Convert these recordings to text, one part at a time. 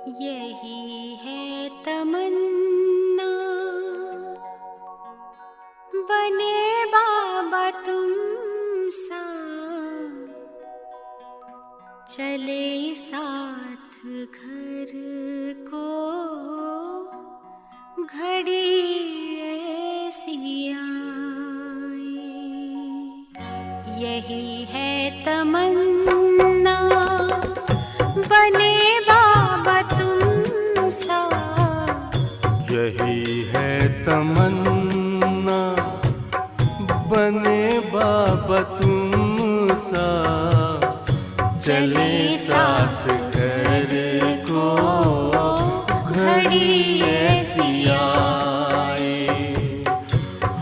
यही है तमन्ना, बने बाबा तुम सा, चले साथ घर को घड़ी ऐसी आए। यही है तमन्ना, बने बाबा तुम सा। यही है तमन्ना, बने बाबा तुम सा, चले साथ घर को घड़ी ऐसी आए।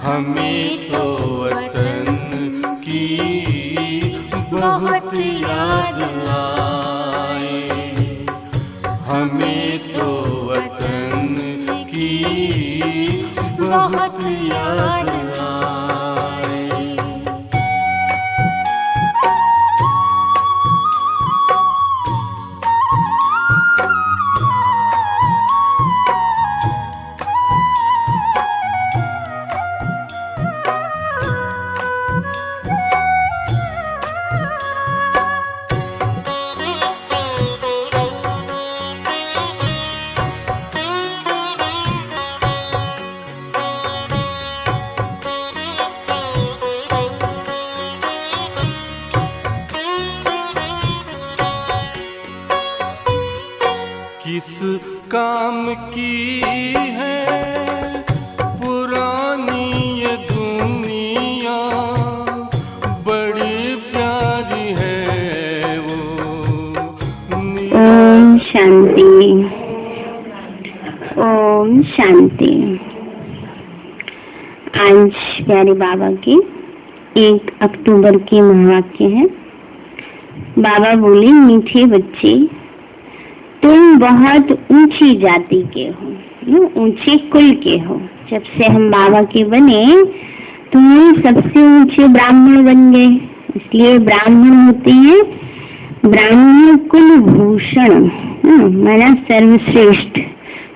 हमें तो वतन की बहुत याद आए, हमें तो वतन की बहुत याद आए। किस काम की है पुरानी ये दुनिया, बड़ी प्यारी है वो। ओम शांति, ओम शांति। आज प्यारे बाबा की 1 अक्टूबर की महावाक्य है। बाबा बोले, मीठे बच्चे, तुम बहुत ऊंची जाति के हो, ऊंचे कुल के हो। जब से हम बाबा के बने तो हम सबसे ऊंचे ब्राह्मण बन गए। इसलिए ब्राह्मण होते हैं ब्राह्मण कुल भूषण, माना सर्वश्रेष्ठ,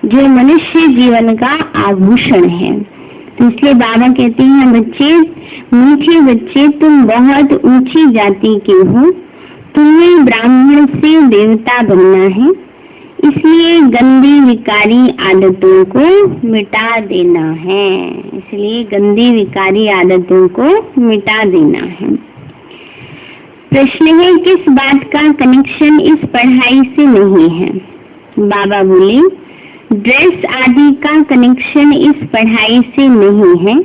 जो मनुष्य जीवन का आभूषण है। तो इसलिए बाबा कहते हैं, बच्चे, मीठे बच्चे, तुम बहुत ऊंची जाति के हो, तुम्हें ब्राह्मण से देवता बनना है। इसलिए गंदी विकारी आदतों को मिटा देना है। इसलिए गंदी विकारी आदतों को मिटा देना है। प्रश्न है, किस बात का कनेक्शन इस पढ़ाई से नहीं है? बाबा बोले, ड्रेस आदि का कनेक्शन इस पढ़ाई से नहीं है।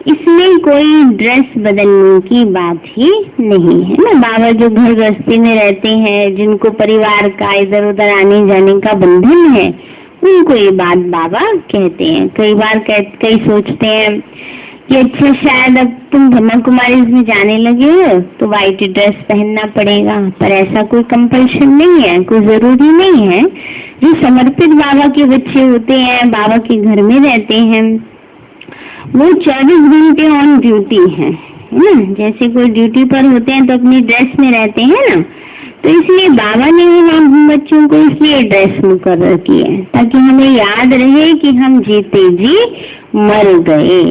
इसमें कोई ड्रेस बदलने की बात ही नहीं है ना। बाबा जो घर गृहस्थी में रहते हैं, जिनको परिवार का इधर उधर आने जाने का बंधन है, उनको ये बात बाबा कहते हैं। कई बार कई सोचते हैं कि अच्छा, शायद अब तुम ब्रह्मा कुमारी में जाने लगे हो तो व्हाइट ड्रेस पहनना पड़ेगा, पर ऐसा कोई कंपल्शन नहीं है, कोई जरूरी नहीं है। जो समर्पित बाबा के बच्चे होते हैं, बाबा के घर में रहते हैं, वो 24 घंटे ऑन ड्यूटी है ना। जैसे कोई ड्यूटी पर होते हैं तो अपनी ड्रेस में रहते हैं ना, तो इसलिए बाबा ने हम बच्चों को इसलिए ड्रेस मुकर्रर की है, ताकि हमें याद रहे कि हम जीते जी मर गए।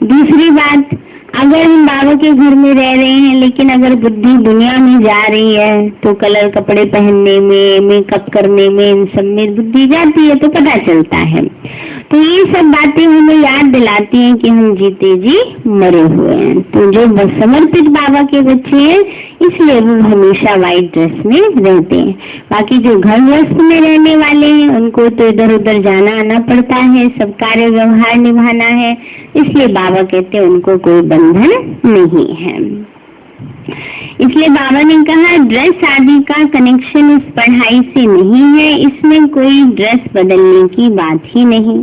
दूसरी बात, अगर हम बाबा के घर में रह रहे हैं लेकिन अगर बुद्धि दुनिया में जा रही है तो कलर कपड़े पहनने में, मेकअप करने में, इन सब में बुद्धि जाती है तो पता चलता है। तो ये सब बातें हमें याद दिलाती हैं कि हम जीते जी मरे हुए हैं। तो जो समर्पित बाबा के बच्चे हैं, इसलिए वो हमेशा व्हाइट ड्रेस में रहते हैं। बाकी जो घर गृहस्थ में रहने वाले हैं, उनको तो इधर उधर जाना आना पड़ता है, सब कार्य व्यवहार निभाना है। इसलिए बाबा कहते हैं उनको कोई बंधन नहीं है। इसलिए बाबा ने कहा, ड्रेस आदि का कनेक्शन इस पढ़ाई से नहीं है। इसमें कोई ड्रेस बदलने की बात ही नहीं।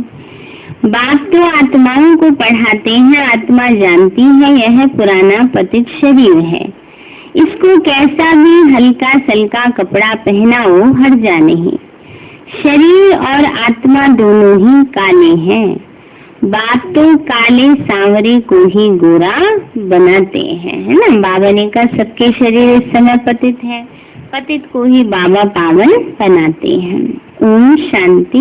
बाप तो आत्माओं को पढ़ाते हैं, आत्मा जानती है यह पुराना पतित शरीर है। इसको कैसा भी हल्का सल्का कपड़ा पहनाओ, हर्जा नहीं। शरीर और आत्मा दोनों ही काले हैं। बाप तो काले सांवरे को ही गोरा बनाते हैं, है ना। बाबा ने कहा सबके शरीर इस समय पतित है, पतित को ही बाबा पावन बनाते हैं। ओम शांति।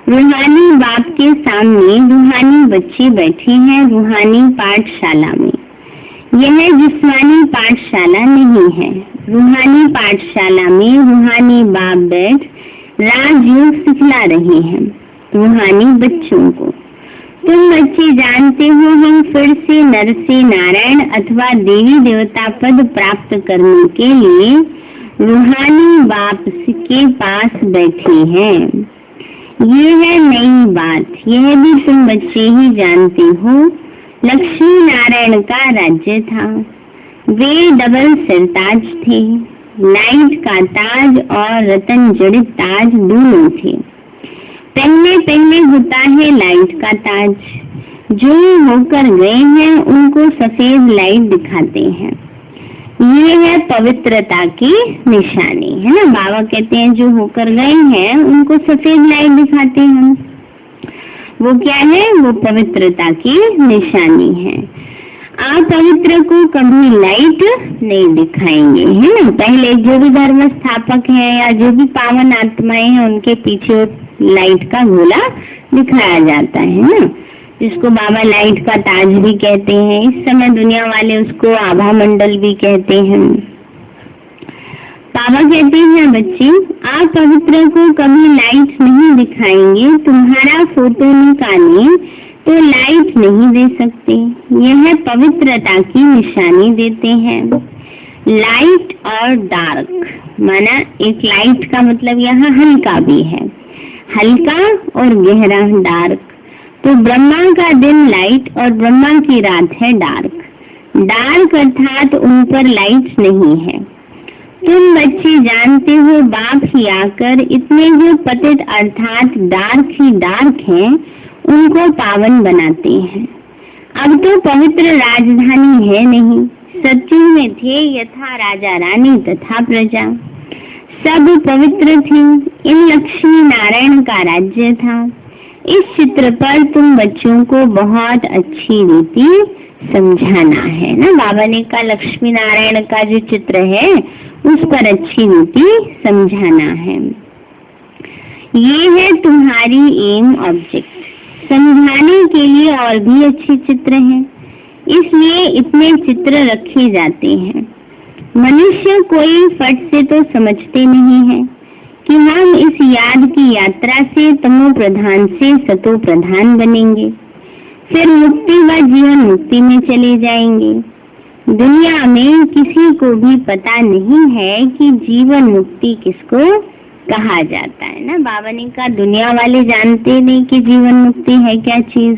रूहानी बाप के सामने रूहानी बच्चे बैठे हैं रूहानी पाठशाला में। यह जिस्मानी पाठशाला नहीं है। रूहानी पाठशाला में रूहानी बाप बैठ राजयोग सिखला रहे हैं रूहानी बच्चों को। तुम बच्चे जानते हो हम फिर से नर से नारायण अथवा देवी देवता पद प्राप्त करने के लिए रूहानी बाप के पास बैठे हैं। ये है नई बात, यह भी तुम बच्चे ही जानते हो। लक्ष्मी नारायण का राज्य था। वे डबल सिरताज थे, लाइट का ताज और रतन जड़ित ताज दोनों थे। पहले पहले होता है लाइट का ताज। जो होकर गए हैं उनको सफेद लाइट दिखाते हैं। ये है पवित्रता की निशानी, है ना। बाबा कहते हैं जो होकर गए हैं उनको सफेद लाइट दिखाते हैं। वो क्या है? वो पवित्रता की निशानी है। आप पवित्र को कभी लाइट नहीं दिखाएंगे, है ना। पहले जो भी धर्म स्थापक है या जो भी पावन आत्माएं हैं उनके पीछे लाइट का गोला दिखाया जाता है ना, जिसको बाबा लाइट का ताज भी कहते हैं। इस समय दुनिया वाले उसको आभा मंडल भी कहते हैं। बाबा कहते हैं बच्चे आप पवित्र को कभी लाइट नहीं दिखाएंगे। तुम्हारा फोटो निकालें तो लाइट नहीं दे सकते। यह पवित्रता की निशानी देते हैं। लाइट और डार्क माना एक लाइट का मतलब यहाँ हल्का भी है, हल्का और गहरा डार्क। तो ब्रह्मा का दिन लाइट और ब्रह्मा की रात है डार्क। डार्क अर्थात उन पर लाइट नहीं है। तुम बच्चे जानते हो बाप ही आकर इतने जो पतित अर्थात डार्क ही डार्क हैं उनको पावन बनाते हैं। अब तो पवित्र राजधानी है नहीं, सत्युग में थे यथा राजा रानी तथा प्रजा, सब पवित्र थे। इन लक्ष्मी नारायण का राज्य था। इस चित्र पर तुम बच्चों को बहुत अच्छी रीति समझाना है ना। बाबा ने कहा लक्ष्मी नारायण का जो चित्र है उस पर अच्छी रीति समझाना है। ये है तुम्हारी एम ऑब्जेक्ट। समझाने के लिए और भी अच्छे चित्र हैं, इसलिए इतने चित्र रखे जाते हैं। मनुष्य कोई फट से तो समझते नहीं है कि हम इस याद की यात्रा से तमो प्रधान से सतो प्रधान बनेंगे, फिर मुक्ति व जीवन मुक्ति में चले जाएंगे। दुनिया में किसी को भी पता नहीं है कि जीवन मुक्ति किसको कहा जाता है ना। बाबा ने कहा दुनिया वाले जानते नहीं कि जीवन मुक्ति है क्या चीज।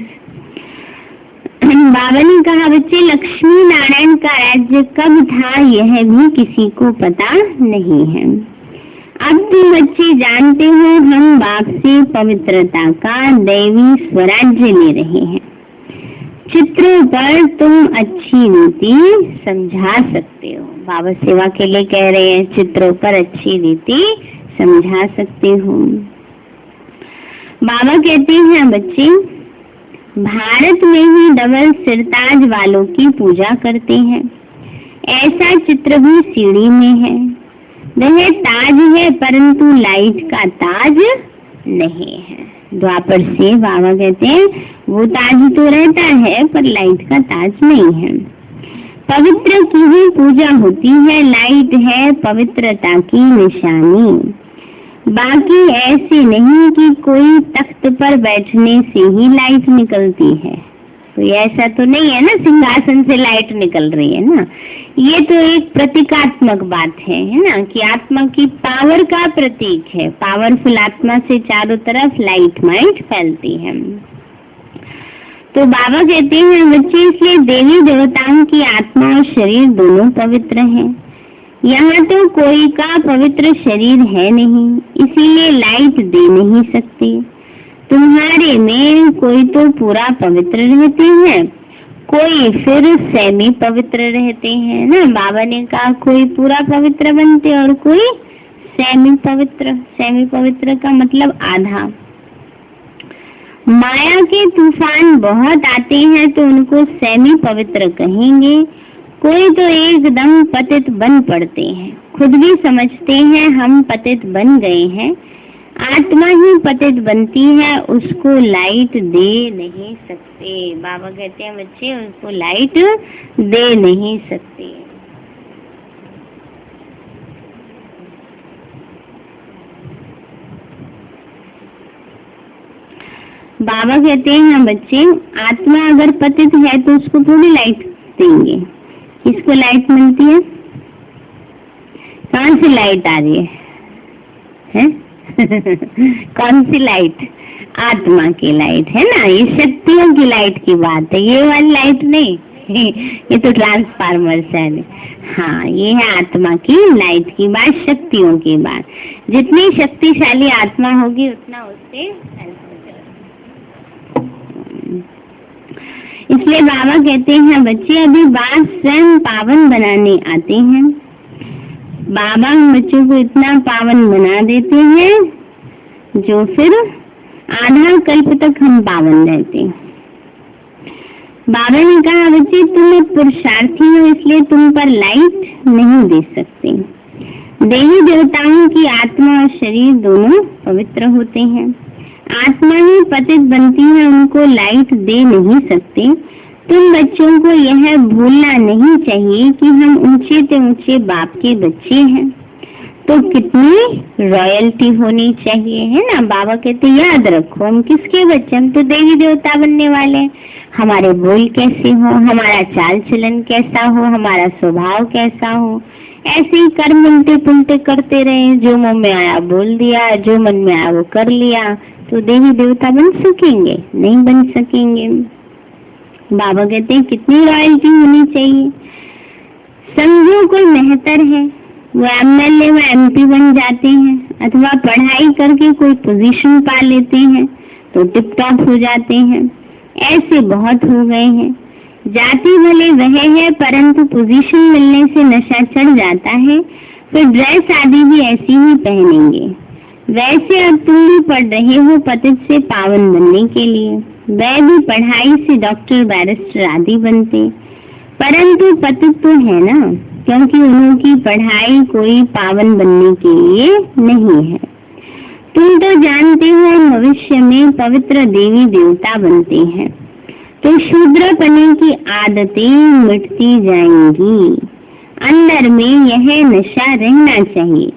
बाबा ने कहा बच्चे लक्ष्मी नारायण का राज्य कब था यह भी किसी को पता नहीं है। अब तुम बच्चे जानते हो हम बाप से पवित्रता का दैवी स्वराज्य ले रहे हैं। चित्रों पर तुम अच्छी रीति समझा सकते हो। बाबा सेवा के लिए कह रहे हैं चित्रों पर अच्छी रीति समझा सकते हो। बाबा कहते हैं बच्चे भारत में ही डबल सिरताज वालों की पूजा करते हैं। ऐसा चित्र भी सीढ़ी में है। वह ताज है परंतु लाइट का ताज नहीं है। द्वापर से बाबा कहते हैं वो ताज तो रहता है पर लाइट का ताज नहीं है। पवित्र की भी पूजा होती है। लाइट है पवित्रता की निशानी। बाकी ऐसे नहीं कि कोई तख्त पर बैठने से ही लाइट निकलती है। तो ऐसा तो नहीं है ना सिंहासन से लाइट निकल रही है ना। ये तो एक प्रतीकात्मक बात है ना, कि आत्मा की पावर का प्रतीक है। पावरफुल आत्मा से चारों तरफ लाइट माइट फैलती है। तो बाबा कहते हैं बच्चे इसलिए देवी देवताओं की आत्मा और शरीर दोनों पवित्र हैं। यहाँ तो कोई का पवित्र शरीर है नहीं, इसीलिए लाइट दे नहीं सकती। तुम्हारे में कोई तो पूरा पवित्र रहते हैं, कोई फिर सेमी पवित्र रहते हैं ना। बाबा ने कहा कोई पूरा पवित्र बनते और कोई सेमी पवित्र। सेमी पवित्र का मतलब आधा। माया के तूफान बहुत आते हैं तो उनको सेमी पवित्र कहेंगे, कोई तो एकदम पतित बन पड़ते हैं, खुद भी समझते हैं हम पतित बन गए हैं। आत्मा ही पतित बनती है, उसको लाइट दे नहीं सकते। बाबा कहते हैं बच्चे उसको लाइट दे नहीं सकते। बाबा कहते हैं बच्चे आत्मा अगर पतित है तो उसको थोड़ी लाइट देंगे। किसको लाइट मिलती है? कौन सी लाइट आ रही है? कौन सी लाइट? आत्मा की लाइट है ना, ये शक्तियों की लाइट की बात है, ये वाली लाइट नहीं। ये तो ट्रांसफार्मर है। हाँ, ये है आत्मा की लाइट की बात, शक्तियों की बात। जितनी शक्तिशाली आत्मा होगी उतना उससे इसलिए बाबा कहते हैं बच्चे अभी बात स्वयं पावन बनाने आते हैं। बाबा बच्चों को इतना पावन बना देते हैं जो फिर आधा कल्प तक हम पावन रहते। बाबा ने कहा बच्चे तुम एक पुरुषार्थी हो इसलिए तुम पर लाइट नहीं दे सकते। देवी देवताओं की आत्मा और शरीर दोनों पवित्र होते हैं। आत्मा ही पतित बनती है, उनको लाइट दे नहीं सकते। तुम बच्चों को यह भूलना नहीं चाहिए कि हम ऊंचे से ऊंचे बाप के बच्चे हैं, तो कितनी रॉयल्टी होनी चाहिए, है ना। बाबा कहते याद रखो हम किसके बच्चे, हम तो देवी देवता बनने वाले हैं। हमारे बोल कैसे हो, हमारा चाल चलन कैसा हो, हमारा स्वभाव कैसा हो, ऐसे ही कर्म उल्टे पुल्टे करते रहे, जो मुंह में आया बोल दिया, जो मन में आया वो कर लिया, तो देवी देवता बन सकेंगे? नहीं बन सकेंगे। बाबा कहते हैं कितनी रॉयल्टी होनी चाहिए। समझो कोई मेहतर है, वो एमएलए व एमपी बन जाते हैं, अथवा पढ़ाई करके कोई पोजीशन पा लेते हैं तो टिप टॉप हो जाते हैं। ऐसे बहुत हो गए हैं। जाति भले वह है परंतु पोजीशन मिलने से नशा चढ़ जाता है, फिर ड्रेस आदि भी ऐसी ही पहनेंगे। वैसे अब तुम भी पढ़ रहे हो पतित से पावन बनने के लिए। वह भी पढ़ाई से डॉक्टर बैरिस्टर आदि बनते, परंतु पतित तो है ना, क्योंकि उनकी पढ़ाई कोई पावन बनने के लिए नहीं है। तुम तो जानते हो भविष्य में पवित्र देवी देवता बनते हैं, तो शूद्रपने की आदतें मिटती जाएंगी। अंदर में यह नशा रहना चाहिए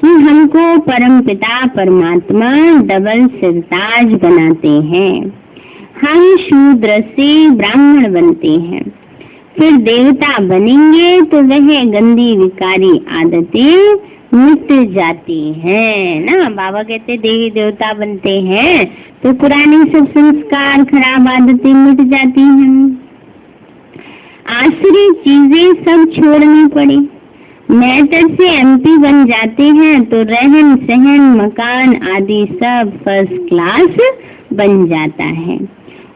कि हमको परमपिता परमात्मा डबल सिरताज बनाते हैं। हम शूद्र से ब्राह्मण बनते हैं, फिर देवता बनेंगे तो वह गंदी विकारी आदतें मिट जाती हैं ना। बाबा कहते देवी देवता बनते हैं तो पुरानी सब संस्कार खराब आदतें मिट जाती हैं। आसुरी चीजें सब छोड़नी पड़ी। मेहतर से एमपी बन जाते हैं तो रहन सहन मकान आदि सब फर्स्ट क्लास बन जाता है।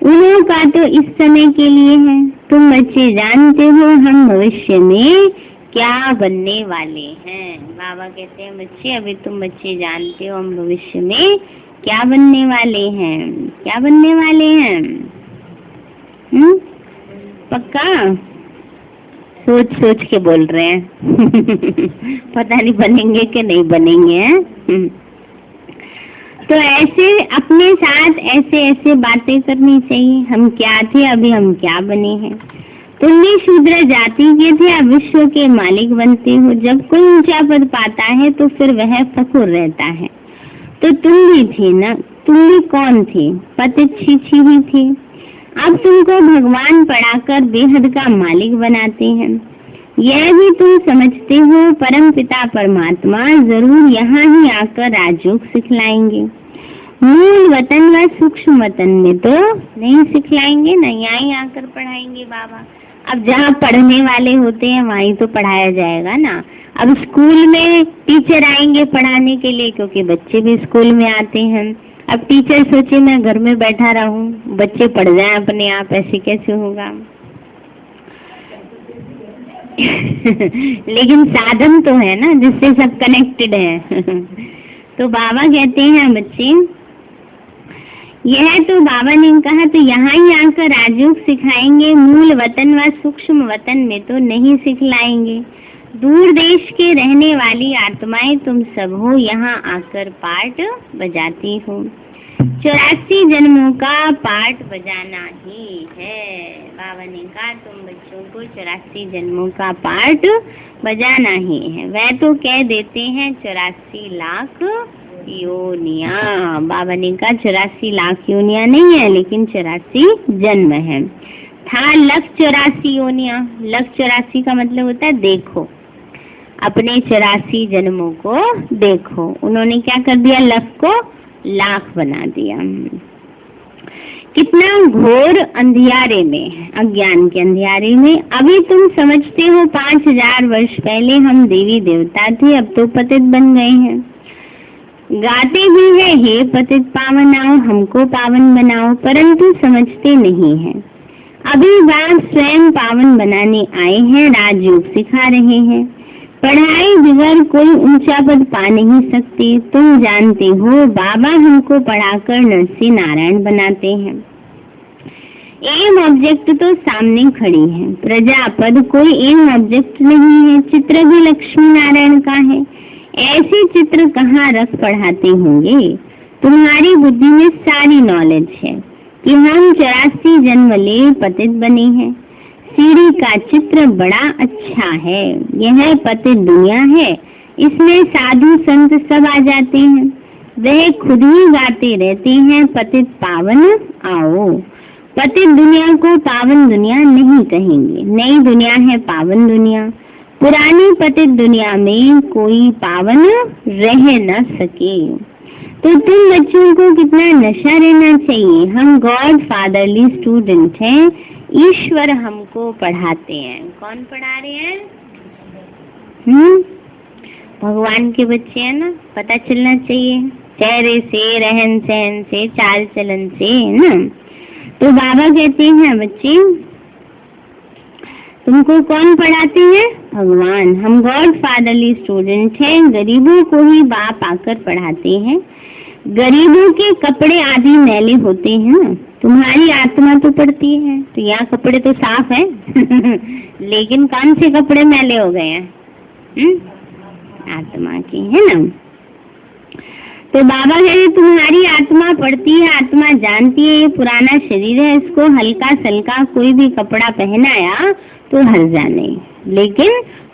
उन्हों का तो इस समय के लिए है। तुम बच्चे जानते हो हम भविष्य में क्या बनने वाले हैं। बाबा कहते हैं बच्चे अभी तुम बच्चे जानते हो हम भविष्य में क्या बनने वाले हैं। क्या बनने वाले हैं? पक्का? सोच सोच के बोल रहे हैं पता नहीं बनेंगे कि नहीं बनेंगे हैं। तो ऐसे अपने साथ ऐसे बातें करनी चाहिए। हम क्या थे, अभी हम क्या बने हैं। तुम भी शूद्र जाति के थे, अब विश्व के मालिक बनते हो। जब कोई ऊंचा पद पाता है तो फिर वह फखुर रहता है। तो तुम भी थे ना, तुम भी कौन थे? पतित छीछी ही थे। अब तुमको भगवान पढ़ाकर बेहद का मालिक बनाते हैं। यह भी तुम समझते हो परम पिता परमात्मा जरूर यहाँ ही आकर राजयोग सिखलाएंगे। मूल वतन व सूक्ष्म वतन में तो नहीं सिखलाएंगे ना, यहाँ ही आकर पढ़ाएंगे बाबा। अब जहाँ पढ़ने वाले होते हैं वहीं तो पढ़ाया जाएगा ना। अब स्कूल में टीचर आएंगे पढ़ाने के लिए, क्योंकि बच्चे भी स्कूल में आते हैं। अब टीचर सोचे मैं घर में बैठा रहूं, बच्चे पढ़ जाएं अपने आप, ऐसे कैसे होगा। लेकिन साधन तो है ना जिससे सब कनेक्टेड है। तो बाबा कहते हैं बच्चे यह तो बाबा ने कहा तो यहाँ ही आकर राजयोग सिखाएंगे, मूल वतन व सूक्ष्म वतन में तो नहीं सिखलाएंगे। दूर देश के रहने वाली आत्माएं तुम सब हो, यहाँ आकर पाठ बजाती हो। 84 जन्मों का पाठ बजाना ही है। बाबा ने कहा तुम बच्चों को 84 जन्मों का पाठ बजाना ही है। वह तो कह देते हैं 84 लाख योनियां। बाबा ने कहा 84 लाख योनियां नहीं है, लेकिन 84 जन्म है। था 1,84 योनियां। 1,84 का मतलब होता है देखो, अपने 84 जन्मों को देखो। उन्होंने क्या कर दिया, लाख को लाख बना दिया। कितना घोर अंधियारे में, अज्ञान के अंधियारे में। अभी तुम समझते हो 5000 वर्ष पहले हम देवी देवता थे, अब तो पतित बन गए हैं। गाते भी है, हे पतित पावन आओ हमको पावन बनाओ, परंतु समझते नहीं है। अभी बाप स्वयं पावन बनाने आए हैं, राजयोग सिखा रहे हैं। पढ़ाई बगैर कोई ऊंचा पद पा नहीं सकते। तुम जानते हो बाबा हमको पढ़ाकर नर से नारायण बनाते हैं। एम ऑब्जेक्ट तो सामने खड़ी है, प्रजापद कोई एम ऑब्जेक्ट नहीं है। चित्र भी लक्ष्मी नारायण का है। ऐसे चित्र कहाँ रख पढ़ाते होंगे। तुम्हारी बुद्धि में सारी नॉलेज है कि हम 84 जन्म ले पतित बने हैं। सीढ़ी का चित्र बड़ा अच्छा है। यह पतित दुनिया है, इसमें साधु संत सब आ जाते हैं। वह खुद ही गाते रहते हैं, पतित पावन आओ। पतित दुनिया को पावन दुनिया नहीं कहेंगे, नई दुनिया है पावन दुनिया। पुरानी पतित दुनिया में कोई पावन रह न सके। तो तुम बच्चों को कितना नशा रहना चाहिए। हम गॉड फादरली स्टूडेंट हैं, ईश्वर हमको पढ़ाते हैं। कौन पढ़ा रहे हैं? भगवान के बच्चे हैं ना, पता चलना चाहिए चेहरे से, रहन सहन से, चाल चलन से ना। तो बाबा कहते हैं बच्चे तुमको कौन पढ़ाते हैं? भगवान। हम गॉड फादरली स्टूडेंट हैं, गरीबों को ही बाप आकर पढ़ाते हैं। गरीबों के कपड़े आदि मैले होते हैं ना, तुम्हारी आत्मा तो पड़ती है, तो यहाँ कपड़े तो साफ है लेकिन कौन से कपड़े मैले हो गए हैं? आत्मा के, है ना। तो बाबा कह रहे तुम्हारी आत्मा पड़ती है, आत्मा जानती है ये पुराना शरीर है, इसको हल्का सल्का कोई भी कपड़ा पहनाया तो हर्जा नहीं, लेकिन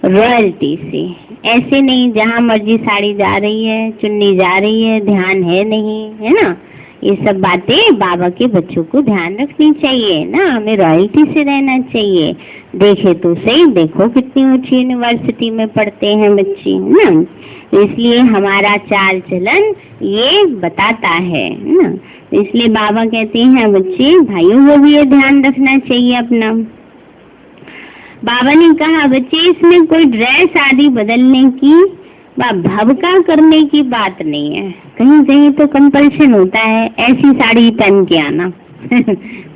रॉयल्टी से। ऐसे नहीं जहाँ मर्जी साड़ी जा रही है, चुन्नी जा रही है, ध्यान है नहीं, है ना। ये सब बातें बाबा के बच्चों को ध्यान रखनी चाहिए ना। हमें रॉयल्टी से रहना चाहिए। देखे तो सही, देखो कितनी ऊंची यूनिवर्सिटी में पढ़ते हैं बच्चे ना, इसलिए हमारा चाल चलन ये बताता है ना। इसलिए बाबा कहते हैं बच्चे भाइयों को भी ये ध्यान रखना चाहिए अपना। बाबा ने कहा बच्चे इसमें कोई ड्रेस आदि बदलने की भवका करने की बात नहीं है। कहीं कहीं तो कंपल्शन होता है ऐसी साड़ी पहन के आना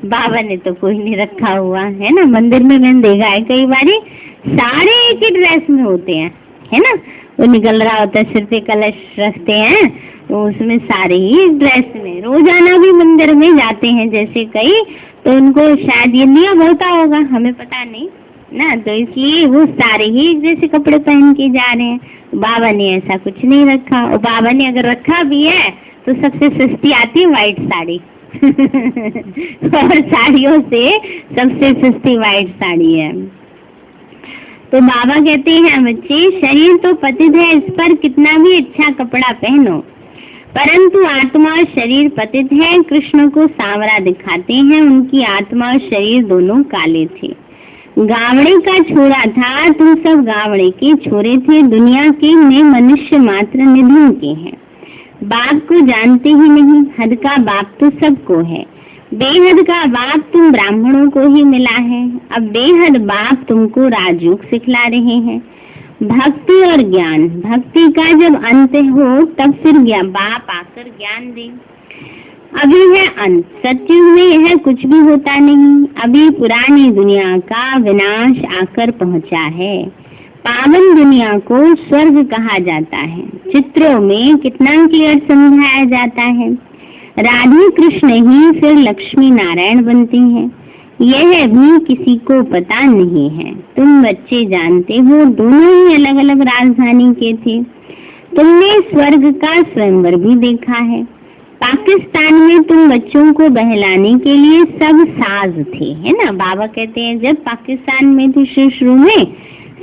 बाबा ने तो कोई नहीं रखा हुआ है ना। मंदिर में मैंने देखा है कई बारी सारे एक ही ड्रेस में होते हैं, है ना। वो निकल रहा होता है, सिर पे कलश रखते हैं, तो उसमें सारे ही ड्रेस में रोजाना भी मंदिर में जाते हैं जैसे कई, तो उनको शायद ये नियम होता होगा, हमें पता नहीं ना। तो इसलिए वो सारे ही जैसे कपड़े पहन के जा रहे हैं। बाबा ने ऐसा कुछ नहीं रखा, और बाबा ने अगर रखा भी है तो सबसे सस्ती आती है व्हाइट साड़ी और साड़ियों से सबसे सस्ती व्हाइट साड़ी है। तो बाबा कहते हैं बच्चे शरीर तो पतित है, इस पर कितना भी अच्छा कपड़ा पहनो, परंतु आत्मा और शरीर पतित है। कृष्ण को सांवरा दिखाते हैं, उनकी आत्मा और शरीर दोनों काले थे। गावड़े का छोरा था, तुम सब गावड़े के छोरे थे। दुनिया के में मनुष्य मात्र निधन के हैं, बाप को जानते ही नहीं। हद का बाप तो सबको है, बेहद का बाप तुम ब्राह्मणों को ही मिला है। अब बेहद बाप तुमको राजयोग सिखला रहे हैं, भक्ति और ज्ञान। भक्ति का जब अंत हो तब फिर बाप आकर ज्ञान दे। अभी है अंत, सत्युग में यह कुछ भी होता नहीं। अभी पुरानी दुनिया का विनाश आकर पहुंचा है। पावन दुनिया को स्वर्ग कहा जाता है। चित्रों में कितना क्लियर समझाया जाता है। राधे कृष्ण ही फिर लक्ष्मी नारायण बनते हैं, यह भी किसी को पता नहीं है। तुम बच्चे जानते हो दोनों ही अलग अलग राजधानी के थे। तुमने स्वर्ग का स्वयंवर भी देखा है। पाकिस्तान में तुम बच्चों को बहलाने के लिए सब साज थे, है ना। बाबा कहते हैं जब पाकिस्तान में थे शुरू में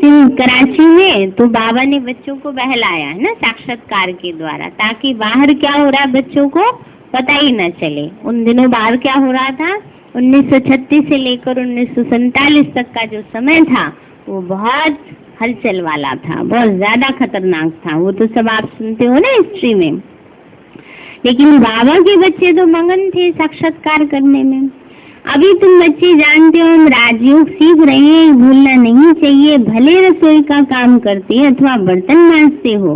कराची में, तो बाबा ने बच्चों को बहलाया है ना साक्षात्कार के द्वारा, ताकि बाहर क्या हो रहा है बच्चों को पता ही न चले। उन दिनों बाहर क्या हो रहा था, 1936 से लेकर 1947 तक का जो समय था वो बहुत हलचल वाला था, बहुत ज्यादा खतरनाक था। वो तो सब आप सुनते हो ना हिस्ट्री में। लेकिन बाबा के बच्चे तो मगन थे साक्षात्कार करने में। अभी तुम बच्चे जानते हो हम राजयोग सीख रहे हैं, भूलना नहीं चाहिए। भले रसोई का काम करते अथवा बर्तन मांजते हो,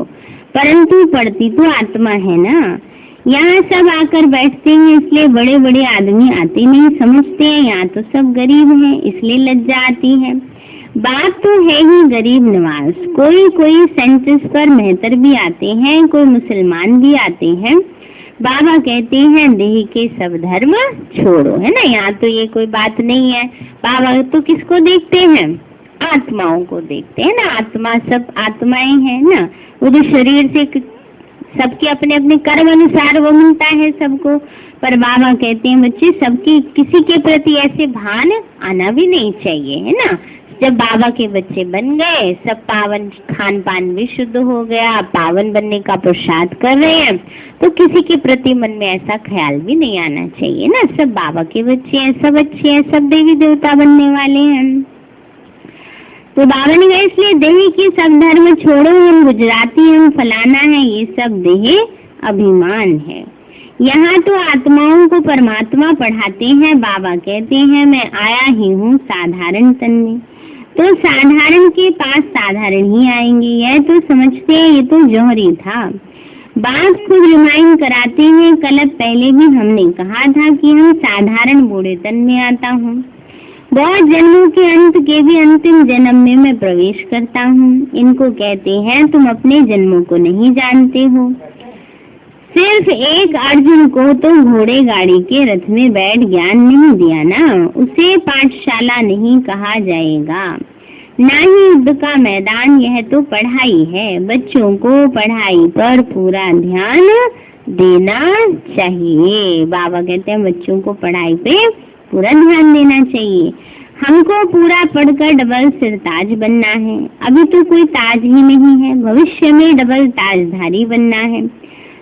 परंतु पढ़ती तो आत्मा है ना। यहाँ सब आकर बैठते हैं इसलिए बड़े बड़े आदमी आते नहीं, समझते हैं यहाँ तो सब गरीब हैं, इसलिए लज्जा आती है। बात तो है ही गरीब नवाज। कोई सेंसस पर मेहतर भी आते हैं, कोई मुसलमान भी आते हैं। बाबा कहते हैं देह के सब धर्म छोड़ो, है ना। यहाँ तो ये कोई बात नहीं है। बाबा तो किसको देखते हैं, आत्माओं को देखते हैं ना। आत्मा सब आत्माएं हैं ना। वो तो शरीर से सबके अपने अपने कर्म अनुसार वो मिलता है सबको। पर बाबा कहते हैं बच्चे सबकी किसी के प्रति ऐसे भान आना भी नहीं चाहिए, है ना। जब बाबा के बच्चे बन गए, सब पावन खान पान भी शुद्ध हो गया, पावन बनने का प्रसाद कर रहे हैं, तो किसी के प्रति मन में ऐसा ख्याल भी नहीं आना चाहिए ना। सब बाबा के बच्चे हैं, सब अच्छे हैं, सब देवी देवता बनने वाले हैं। तो बाबा ने कहा इसलिए देही के सब धर्म छोड़ो, हम गुजराती हम फलाना है, ये सब देह अभिमान है। यहाँ तो आत्माओं को परमात्मा पढ़ाते हैं। बाबा कहते हैं मैं आया ही हूँ साधारण तन में, तो साधारण के पास साधारण ही आएंगे। यह तो समझते हैं ये तो जौहरी था। बात खुद रिमाइंड कराते हैं, कल पहले भी हमने कहा था कि हम साधारण बूढ़े तन में आता हूँ। बहुत जन्मों के अंत के भी अंतिम जन्म में मैं प्रवेश करता हूँ। इनको कहते हैं तुम अपने जन्मों को नहीं जानते हो। सिर्फ एक अर्जुन को तो घोड़े गाड़ी के रथ में बैठ ज्ञान नहीं दिया ना, उसे पाठशाला नहीं कहा जाएगा, ना ही युद्ध का मैदान। यह तो पढ़ाई है। बच्चों को पढ़ाई पर पूरा ध्यान देना चाहिए। बाबा कहते हैं बच्चों को पढ़ाई पे पूरा ध्यान देना चाहिए। हमको पूरा पढ़कर डबल सिरताज बनना है। अभी तो कोई ताज ही नहीं है, भविष्य में डबल ताजधारी बनना है।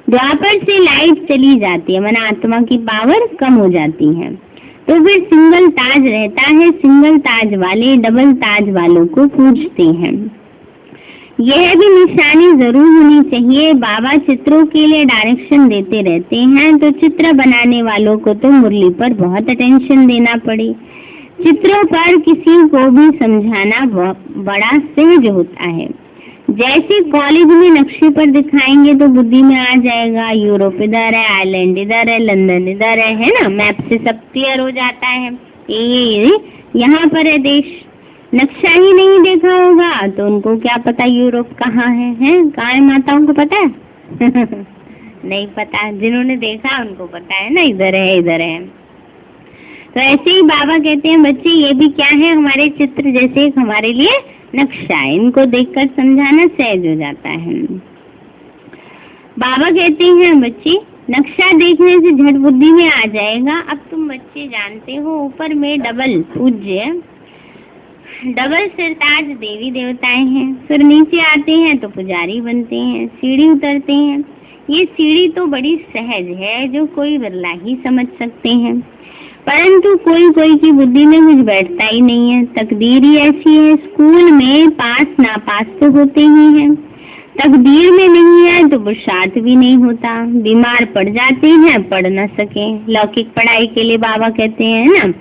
द्वापर से लाइट चली जाती है, मन आत्मा की पावर कम हो जाती है, तो फिर सिंगल ताज रहता है। सिंगल ताज वाले डबल ताज वालों को पूछते हैं। यह भी निशानी जरूर होनी चाहिए। बाबा चित्रों के लिए डायरेक्शन देते रहते हैं, तो चित्र बनाने वालों को तो मुरली पर बहुत अटेंशन देना पड़े। चित्रों पर किसी को भी समझाना बड़ा सहज होता है। जैसे कॉलेज में नक्शे पर दिखाएंगे तो बुद्धि में आ जाएगा, यूरोप इधर है, आयरलैंड इधर है, लंदन इधर है ना। मैप से सब क्लियर हो जाता है, ये यहाँ पर है देश। नक्शा ही नहीं देखा होगा तो उनको क्या पता यूरोप कहाँ है? कहाँ है? माताओं को पता है? नहीं पता। जिन्होंने देखा उनको पता है ना, इधर है इधर है। तो ऐसे ही बाबा कहते हैं बच्चे ये भी क्या है, हमारे चित्र जैसे एक हमारे लिए नक्शा है। इनको देखकर समझाना सहज हो जाता है। बाबा कहते हैं बच्चे नक्शा देखने से झट बुद्धि में आ जाएगा। अब तुम बच्चे जानते हो ऊपर में डबल पूज्य डबल सिरताज देवी देवताएं हैं, फिर नीचे आते हैं तो पुजारी बनते हैं, सीढ़ी उतरते हैं। ये सीढ़ी तो बड़ी सहज है, जो कोई बिरला ही समझ सकते हैं, परंतु कोई की बुद्धि में कुछ बैठता ही नहीं है। तकदीर ही ऐसी है। स्कूल में पास नापास तो होते ही हैं, तकदीर में नहीं है तो पुरुषार्थ भी नहीं होता। बीमार पड़ जाते हैं, पढ़ न सके। लौकिक पढ़ाई के लिए बाबा कहते हैं ना,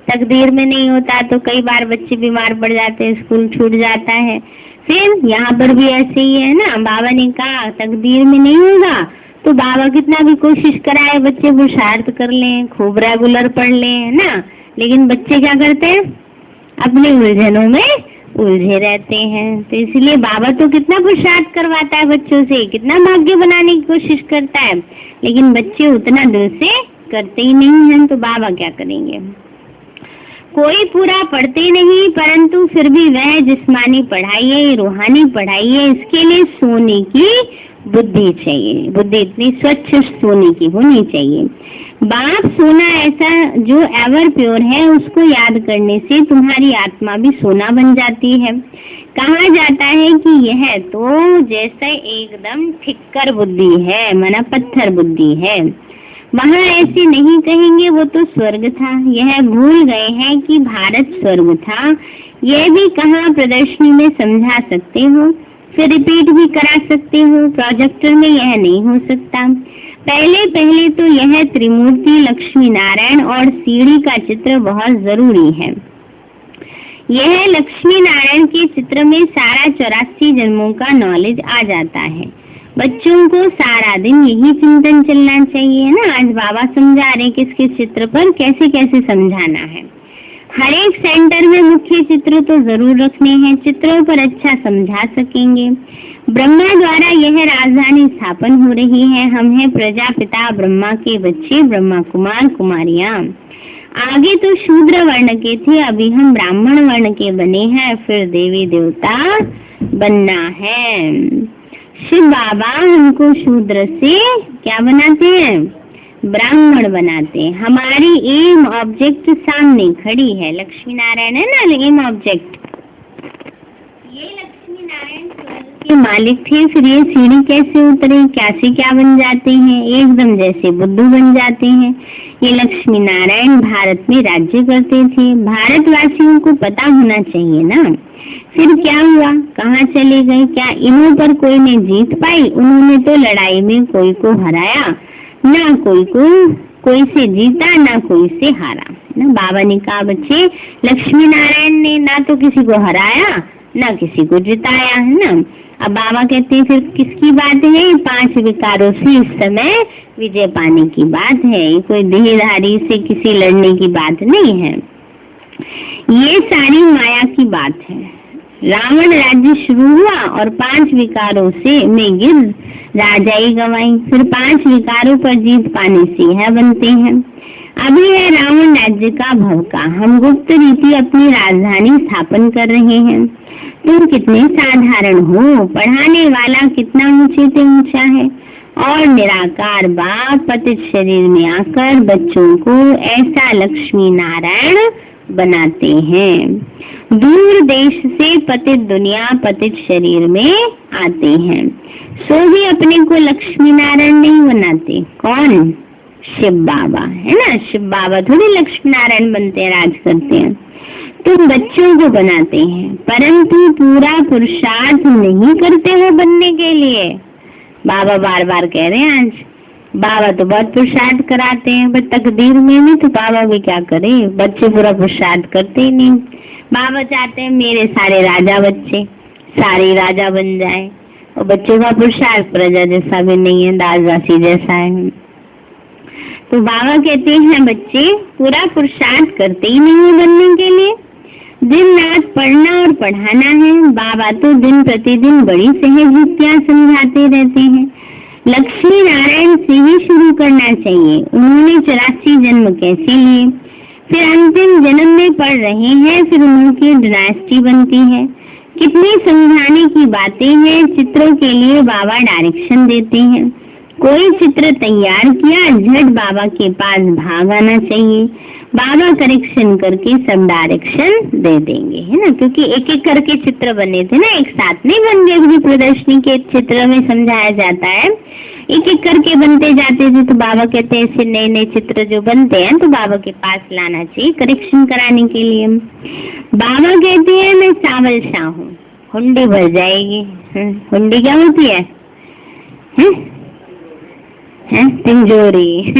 तकदीर में नहीं होता तो कई बार बच्चे बीमार पड़ जाते हैं, स्कूल छूट जाता है। फिर यहाँ पर भी ऐसे ही है ना। बाबा ने कहा तकदीर में नहीं होगा तो बाबा कितना भी कोशिश कराए बच्चे पुरुषार्थ कर लें, खूब रेगुलर पढ़ लें, है ना। लेकिन बच्चे क्या करते हैं, अपने उलझनों में उलझे रहते हैं। तो इसलिए बाबा तो कितना पुरुषार्थ करवाता है बच्चों से, कितना भाग्य बनाने की कोशिश करता है, लेकिन बच्चे उतना दिल से करते ही नहीं हैं। तो बाबा क्या करेंगे? कोई पूरा पढ़ते नहीं, परंतु फिर भी वह जिस्मानी पढ़ाई है, रूहानी पढ़ाई है, इसके लिए सोने की बुद्धि चाहिए। बुद्धि इतनी स्वच्छ सोने की होनी चाहिए। बाप सोना ऐसा जो एवर प्योर है, उसको याद करने से तुम्हारी आत्मा भी सोना बन जाती है। कहा जाता है कि यह तो जैसे एकदम ठिक्कर बुद्धि है, माना पत्थर बुद्धि है। वहाँ ऐसे नहीं कहेंगे वो तो स्वर्ग था। यह भूल गए हैं कि भारत स्वर्ग था। यह भी कहाँ प्रदर्शनी में समझा सकते हो, फिर रिपीट भी करा सकते हो। प्रोजेक्टर में यह नहीं हो सकता। पहले तो यह त्रिमूर्ति, लक्ष्मी नारायण और सीढ़ी का चित्र बहुत जरूरी है। यह लक्ष्मी नारायण के चित्र में सारा 84 जन्मों का नॉलेज आ जाता है। बच्चों को सारा दिन यही चिंतन चलना चाहिए ना। आज बाबा समझा रहे किस किस चित्र पर कैसे कैसे समझाना है। हर एक सेंटर में मुख्य चित्र तो जरूर रखने हैं, चित्रों पर अच्छा समझा सकेंगे। ब्रह्मा द्वारा यह राजधानी स्थापन हो रही है। हम हैं प्रजापिता ब्रह्मा के बच्चे, ब्रह्मा कुमार कुमारियां। आगे तो शूद्र वर्ण के थे, अभी हम ब्राह्मण वर्ण के बने हैं, फिर देवी देवता बनना है। शिव बाबा हमको शूद्र से क्या बनाते हैं? ब्राह्मण बनाते हैं। हमारी एम ऑब्जेक्ट सामने खड़ी है, लक्ष्मी नारायण है ना एम ऑब्जेक्ट। ये लक्ष्मी नारायण स्वर्ग के मालिक थे, फिर ये सीढ़ी कैसे उतरे, कैसे क्या बन जाते हैं? एकदम जैसे बुद्धू बन जाते हैं। ये लक्ष्मी नारायण भारत में राज्य करते थे। भारतवासियों को पता होना चाहिए ना। फिर क्या हुआ, कहाँ चले गए? क्या इन्हों पर कोई ने जीत पाई? उन्होंने तो लड़ाई में कोई को हराया, ना कोई से जीता, ना कोई से हारा ना। बाबा ने कहा बच्चे, लक्ष्मी नारायण ने ना तो किसी को हराया, ना किसी को जिताया, है ना। अब बाबा कहते हैं फिर किसकी बात है? 5 विकारों से इस समय विजय पाने की बात है। ये कोई देहधारी से किसी लड़ने की बात नहीं है। ये सारी माया की बात है। रावण राज्य शुरू हुआ और 5 विकारों से में गिर राजाई गवाई, फिर 5 विकारों पर जीत पाने से यह बनते हैं। अभी है रावण राज्य का भवका। हम गुप्त रीति अपनी राजधानी स्थापन कर रहे हैं। तुम कितने साधारण हो, पढ़ाने वाला कितना ऊंचे से ऊंचा है, और निराकार बाप पतित शरीर में आकर बच्चों को ऐसा लक्ष्मी नारायण बनाते हैं। दूर देश से पतित दुनिया पतित शरीर में आते हैं, सो भी अपने को लक्ष्मी नारायण नहीं बनाते। कौन? शिव बाबा, है ना। शिव बाबा थोड़ी लक्ष्मी नारायण बनते हैं, राज करते हैं। तुम बच्चों को बनाते हैं, परंतु पूरा पुरुषार्थ नहीं करते हो बनने के लिए। बाबा बार बार कह रहे हैं आज, बाबा तो बहुत पुरुषार्थ कराते हैं, पर तकदीर में भी तो बाबा भी क्या करे, बच्चे पूरा पुरुषार्थ करते ही नहीं। बाबा चाहते हैं मेरे सारे राजा बच्चे सारे राजा बन जाए, और बच्चों का पुरुषार्थ प्रजा जैसा भी नहीं है, दासदासी जैसा है। तो बाबा कहते हैं बच्चे पूरा पुरुषार्थ करते ही नहीं है बनने के लिए। दिन रात पढ़ना और पढ़ाना है। बाबा तो दिन प्रतिदिन बड़ी सहज युक्तियां समझाते रहते हैं। लक्ष्मी नारायण से ही शुरू करना चाहिए। उन्होंने 84 जन्म कैसे लिए, फिर अंतिम जन्म में पढ़ रहे हैं, फिर उनकी डायनेस्टी बनती है। कितनी समझाने की बातें हैं। चित्रों के लिए बाबा डायरेक्शन देते हैं। कोई चित्र तैयार किया, झट बाबा के पास भाग आना चाहिए। बाबा करेक्शन करके सब डायरेक्शन दे देंगे, है ना। क्योंकि एक एक करके चित्र बने थे ना, एक साथ नहीं बन गए। प्रदर्शनी के चित्र में समझाया जाता है, एक एक करके बनते जाते थे। तो बाबा कहते हैं ऐसे नए नए चित्र जो बनते हैं तो बाबा के पास लाना चाहिए करेक्शन कराने के लिए। बाबा कहते हैं मैं चावल शाह हूँ, हुंडी भर जाएगी। हुंडी क्या होती है? तिजोरी।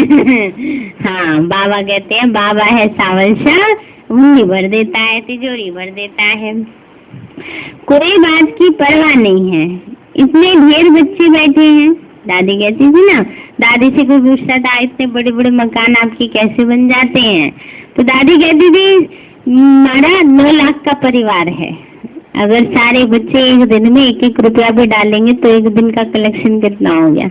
हाँ, बाबा कहते हैं बाबा है सावल शाह, हुंडी भर देता है, तिजोरी भर देता है। कोई बात की परवाह नहीं है। इतने ढेर बच्चे बैठे हैं। दादी कहती थी ना, दादी से कोई पूछता था इतने बड़े बड़े मकान आपके कैसे बन जाते हैं, तो दादी कहती थी हमारा 9 लाख का परिवार है। अगर सारे बच्चे एक दिन में 1-1 रुपया भी डालेंगे तो एक दिन का कलेक्शन कितना हो गया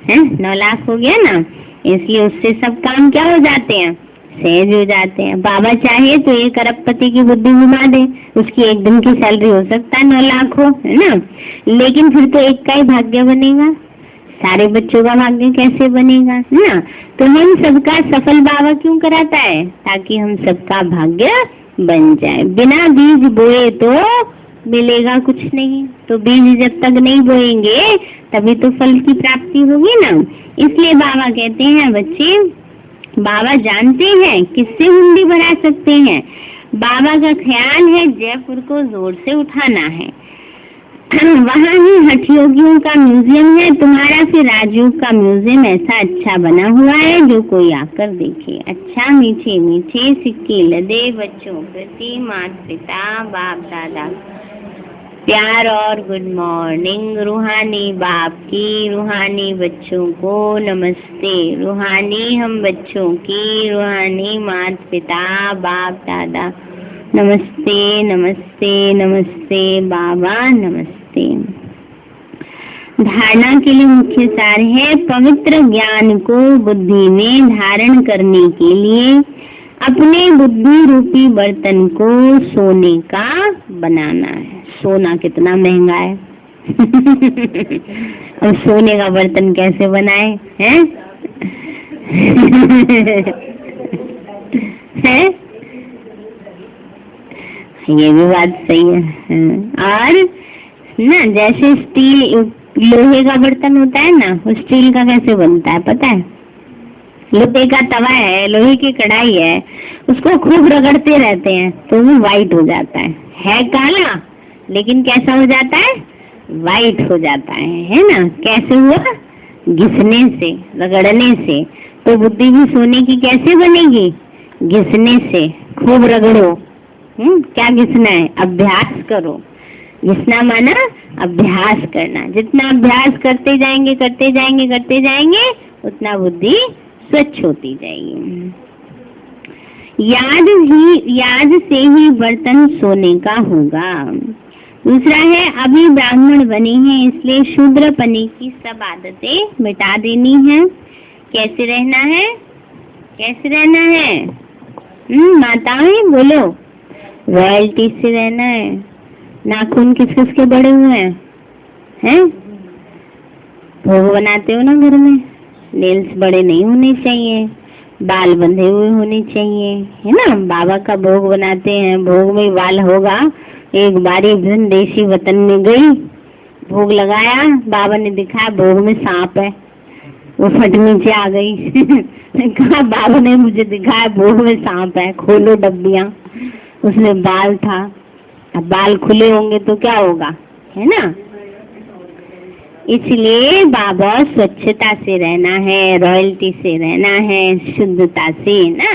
है? 9 लाख हो गया ना। इसलिए उससे सब काम क्या हो जाते हैं, सहज हो जाते हैं। बाबा चाहे तो 1 अरबपति की बुद्धि घुमा दे, उसकी एक दिन की सैलरी हो सकता है 9 लाख हो, है ना। लेकिन फिर तो एक का ही भाग्य बनेगा, सारे बच्चों का भाग्य कैसे बनेगा, है ना। तो हम सबका सफल बाबा क्यों कराता है, ताकि हम सबका भाग्य बन जाए। बिना बीज बोए तो मिलेगा कुछ नहीं, तो बीज जब तक नहीं बोएंगे तभी तो फल की प्राप्ति होगी ना। इसलिए बाबा कहते हैं बच्चे, बाबा जानते हैं किससे हुंडी भरा सकते हैं। बाबा का ख्याल है जयपुर को जोर से उठाना है। वहाँ ही हठ योगियों का म्यूजियम है, तुम्हारा फिर राजयोग का म्यूजियम ऐसा अच्छा बना हुआ है जो कोई आकर देखे। अच्छा मीठे मीठे सिक्के लदे बच्चों प्रति माता पिता बाप दादा प्यार और गुड मॉर्निंग। रूहानी बाप की रूहानी बच्चों को नमस्ते। रूहानी हम बच्चों की रूहानी माता पिता बाप दादा नमस्ते नमस्ते नमस्ते बाबा नमस्ते। धारणा के लिए मुख्य सार है, पवित्र ज्ञान को बुद्धि में धारण करने के लिए अपने बुद्धि रूपी बर्तन को सोने का बनाना है। सोना कितना महंगा है और सोने का बर्तन कैसे बनाए हैं? है? ये भी बात सही है। और ना जैसे स्टील लोहे का बर्तन होता है ना, वो स्टील का कैसे बनता है पता है? लोहे का तवा है, लोहे की कढ़ाई है, उसको खूब रगड़ते रहते हैं तो वो व्हाइट हो जाता है काला, लेकिन कैसा हो जाता है? व्हाइट हो जाता है ना। कैसे हुआ? घिसने से, रगड़ने से। तो बुद्धि भी सोने की कैसे बनेगी? घिसने से। खूब रगड़ो। क्या घिसना है? अभ्यास करो। घिसना माना अभ्यास करना। जितना अभ्यास करते जाएंगे करते जाएंगे करते जाएंगे उतना बुद्धि स्वच्छ होती जाएगी। याद से ही बर्तन सोने का होगा। दूसरा है, अभी ब्राह्मण बने हैं इसलिए शूद्र पने की सब आदतें मिटा देनी है। कैसे रहना है? कैसे रहना है? माताएं बोलो। रॉयल्टी से रहना है। नाखून किस किस के बड़े हुए हैं? भोग बनाते हो ना घर में, नेल्स बड़े नहीं होने चाहिए, बाल बंधे हुए होने चाहिए, है ना। बाबा का भोग बनाते हैं, भोग में बाल होगा। एक बारी देशी वतन में गई, भोग लगाया, बाबा ने दिखाया भोग में सांप है, वो फट नीचे आ गई। कहा बाबा ने मुझे दिखाया भोग में सांप है, खोलो डब्बियां। उसमें बाल था। अब बाल खुले होंगे तो क्या होगा, है ना। इसलिए बाबा स्वच्छता से रहना है, रॉयल्टी से रहना है, शुद्धता से ना।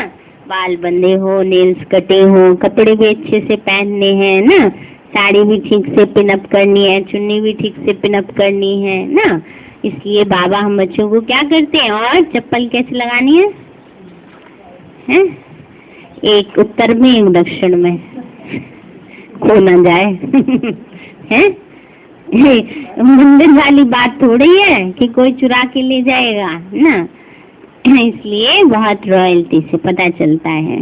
बाल बंधे हो, नेल्स कटे हो, कपड़े भी अच्छे से पहनने हैं ना, साड़ी भी ठीक से पिनअप करनी है, चुन्नी भी ठीक से पिनअप करनी है ना। इसलिए बाबा हम बच्चों को क्या करते हैं, और चप्पल कैसे लगानी है, हैं? एक उत्तर में एक दक्षिण में, खो ना जाए। है मंदिर वाली बात थोड़ी है कि कोई चुरा के ले जाएगा ना। इसलिए बहुत रॉयल्टी से पता चलता है।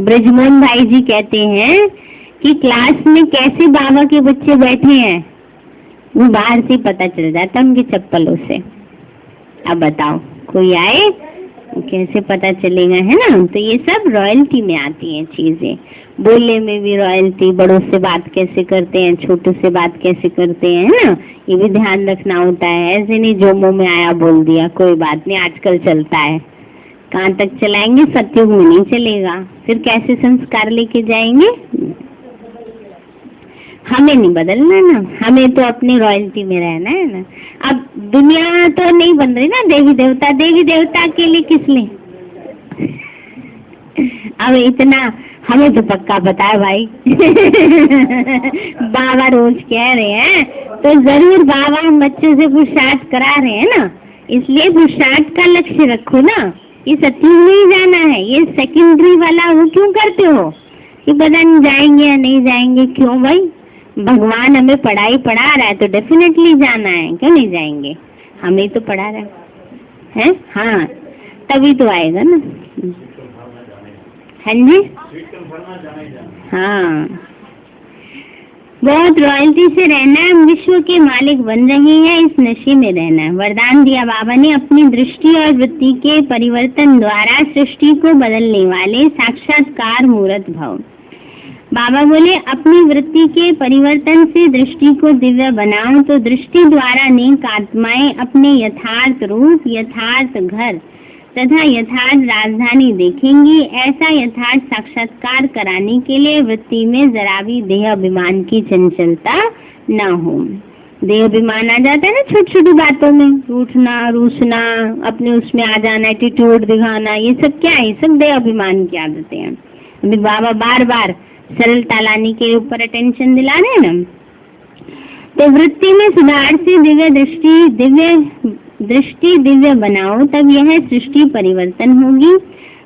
ब्रजमोहन भाई जी कहते हैं कि क्लास में कैसे बाबा के बच्चे बैठे हैं वो बाहर से पता चल जाता उनकी चप्पलों से। अब बताओ कोई आए कैसे पता चलेगा, है ना। तो ये सब रॉयल्टी में आती हैं चीजें। बोलने में भी रॉयल्टी, बड़ों से बात कैसे करते हैं, छोटों से बात कैसे करते हैं, है ना, ये भी ध्यान रखना होता है। ऐसे नहीं जो मुंह में आया बोल दिया, कोई बात नहीं, आजकल चलता है। कहाँ तक चलाएंगे? सतयुग में नहीं चलेगा। फिर कैसे संस्कार लेके जाएंगे? हमें नहीं बदलना ना, हमें तो अपनी रॉयल्टी में रहना है ना। अब दुनिया तो नहीं बन रही ना, देवी देवता के लिए किस लिए? अब इतना हमें तो पक्का पता है भाई। बाबा रोज कह रहे हैं तो जरूर बाबा हम बच्चों से पुरुषार्थ करा रहे हैं ना। इसलिए पुरुषार्थ का लक्ष्य रखो ना। ये सतयुग में ही जाना है, ये सेकेंडरी वाला वो क्यों करते हो? कि पता नहीं जाएंगे या नहीं जाएंगे। क्यों भाई, भगवान हमें पढ़ाई पढ़ा रहा है तो डेफिनेटली जाना है, क्यों नहीं जाएंगे? हमें तो पढ़ा रहा है, हाँ तभी तो आएगा ना। हाँ जी, हाँ बहुत रॉयल्टी से रहना है, हम विश्व के मालिक बन रहे हैं, इस नशे में रहना है। वरदान दिया बाबा ने, अपनी दृष्टि और वृत्ति के परिवर्तन द्वारा सृष्टि को बदलने वाले साक्षात्कार मूर्त भव। बाबा बोले, अपनी वृत्ति के परिवर्तन से दृष्टि को दिव्य बनाओ तो दृष्टि द्वारा अनेक आत्माएं अपने यथार्थ रूप, यथार्थ घर तथा यथार्थ राजधानी देखेंगी। ऐसा यथार्थ साक्षात्कार कराने के लिए वृत्ति में जरा भी देह अभिमान की चंचलता न हो। देह अभिमान आ जाता है ना छोटी छोटी बातों में, रूठना, रूसना, अपने उसमें आ जाना, एटीट्यूड दिखाना, ये सब क्या है? ये सब देह अभिमान की आदतें हैं। अभी बाबा बार बार सरलता लाने के ऊपर अटेंशन दिला रहे हैं ना। तो वृत्ति में सुधार से दृष्टि दिव्य बनाओ, तब यह सृष्टि परिवर्तन होगी।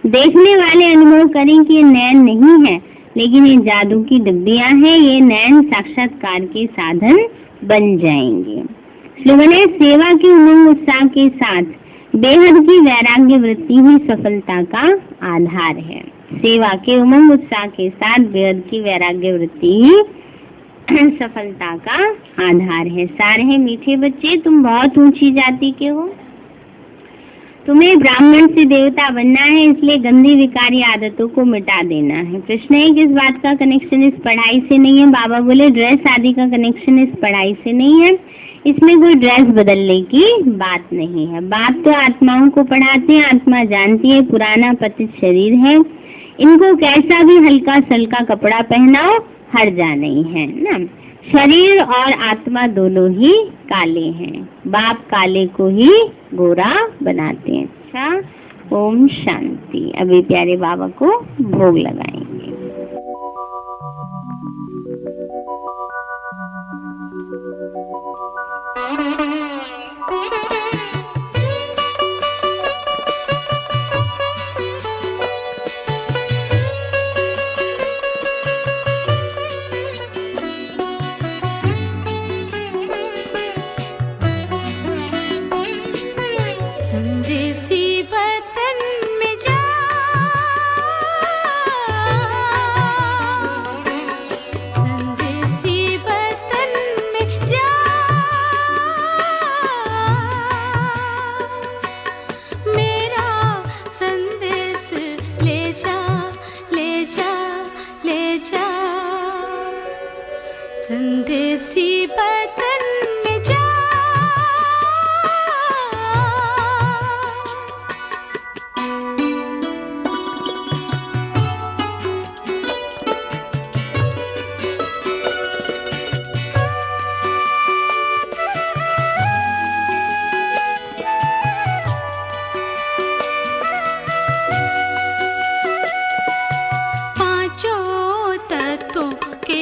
देखने वाले अनुभव करें कि ये नैन नहीं है, लेकिन ये जादू की डिब्बियां हैं। ये नैन साक्षात्कार के साधन बन जाएंगे। स्लोगन है, सेवा की उमंग उत्साह के साथ बेहद की वैराग्य वृत्ति ही सफलता का आधार है। सेवा के उमंग उत्साह के साथ बेहद की वैराग्य वृत्ति ही सफलता का आधार है। सारे हैं मीठे बच्चे, तुम बहुत ऊंची जाति के हो, तुम्हें ब्राह्मण से देवता बनना है, इसलिए गंदी विकारी आदतों को मिटा देना है। प्रश्न है किस बात का कनेक्शन इस पढ़ाई से नहीं है? बाबा बोले, ड्रेस आदि का कनेक्शन इस पढ़ाई से नहीं है, इसमें कोई ड्रेस बदलने की बात नहीं है। बाप तो आत्माओं को पढ़ाते हैं, आत्मा जानती है पुराना पतित शरीर है, इनको कैसा भी हल्का सल्का कपड़ा पहनाओ हर्जा नहीं है ना। शरीर और आत्मा दोनों ही काले हैं, बाप काले को ही गोरा बनाते हैं। अच्छा, ओम शांति। अभी प्यारे बाबा को भोग लगाएंगे। संदेसी बदन में जा, पांचों तत्वों के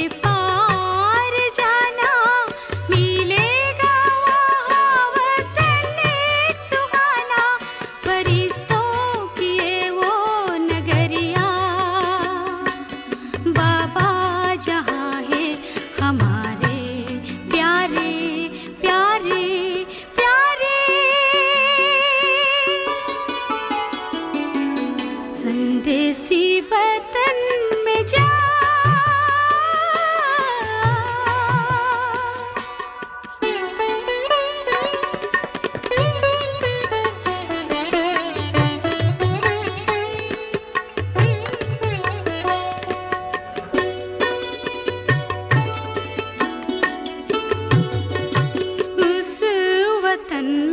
संदेसी बदन में जा, उस वतन